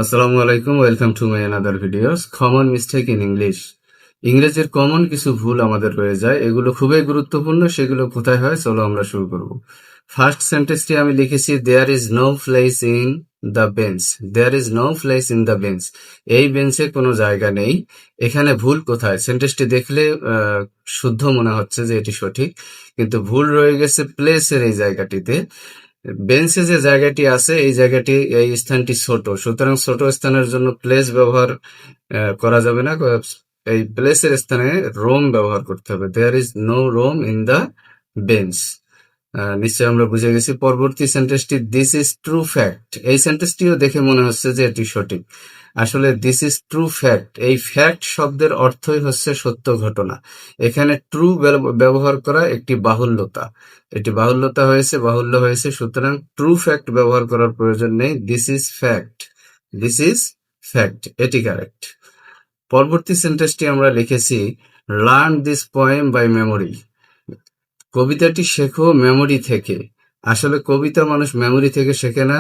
আসসালামু আলাইকুম, welcome to my another videos. Common mistake in English. ইংরেজির কমন কিছু ভুল আমাদের রয়ে যায়, এগুলো খুবই গুরুত্বপূর্ণ। সেগুলো কোথায় হয়, চলো আমরা শুরু করব। ফার্স্ট সেন্টেন্সটি আমি লিখেছি, there is no place in the bench. There is no place in the bench. এই বেঞ্চে কোনো জায়গা নেই। এখানে ভুল কোথায়? সেন্টেন্সটি দেখলে শুদ্ধ মনে হচ্ছে যে এটি সঠিক, কিন্তু ভুল রয়ে গেছে প্লেসের এই জায়গাটিতে। বেঞ্চে যে জায়গাটি আছে, এই জায়গাটি, এই স্থানটি ছোট, সুতরাং ছোট স্থানের জন্য প্লেস ব্যবহার করা যাবে না। এই প্লেসের স্থানে রোম ব্যবহার করতে হবে। There is no room in the bench. নিশ্চয় আমরা বুঝে গেছি। পরবর্তী সেন্টেন্সটি, দিস ইজ ট্রু ফ্যাক্ট। এই সেন্টেন্সটিও দেখে মনে হচ্ছে যে এটি সঠিক। আসলে দিস ইজ ট্রু ফ্যাক্ট, এই ফ্যাক্ট শব্দের অর্থই হচ্ছে সত্য ঘটনা। এখানে ট্রু ব্যবহার করা একটি বাহুল্যতা, এটি বাহুল্যতা হয়েছে, বাহুল্য হয়েছে, সুতরাং ট্রু ফ্যাক্ট ব্যবহার করার প্রয়োজন নেই। This is fact, this is fact, এটি কারেক্ট। পরবর্তী সেন্টেন্সটি আমরা লিখেছি, learn this poem by memory. কবিতাটি শেখো মেমোরি থেকে। আসলে কবিতা মানুষ মেমোরি থেকে শেখে না,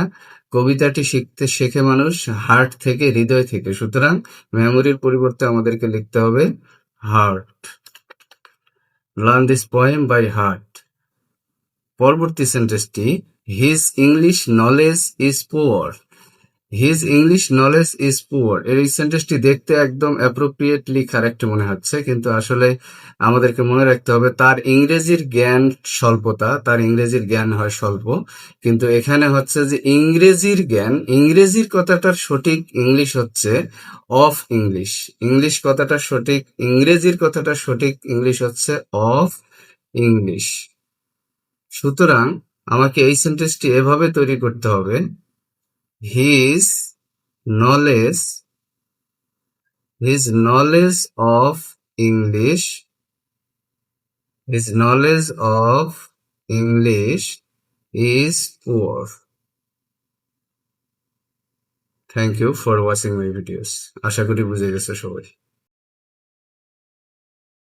কবিতাটি শেখে মানুষ হার্ট থেকে, হৃদয় থেকে। সুতরাং মেমোরির পরিবর্তে আমাদেরকে লিখতে হবে heart. Learn this poem by heart. পরবর্তী সেন্টেন্সটি, his English knowledge is poor. His English knowledge is poor, এই সেন্টেন্সটি দেখতে একদম অ্যাপ্রোপ্রিয়েটলি কারেক্ট মনে হচ্ছে, কিন্তু আসলে আমাদেরকে মনে রাখতে হবে তার ইংরেজির জ্ঞান স্বল্পতা, তার ইংরেজির জ্ঞান হয় স্বল্প। কিন্তু এখানে হচ্ছে যে ইংরেজির জ্ঞান, ইংরেজির কথাটার সঠিক ইংলিশ হচ্ছে অফ ইংলিশ। ইংলিশ কথাটা সঠিক, ইংরেজির কথাটা সঠিক ইংলিশ হচ্ছে অফ ইংলিশ। সুতরাং আমাকে এই সেন্টেন্সটি এভাবে তৈরি করতে হবে, his knowledge his knowledge of English his knowledge of English is poor. Thank you for watching my videos. আশা করি বুঝে গেছে সবাই।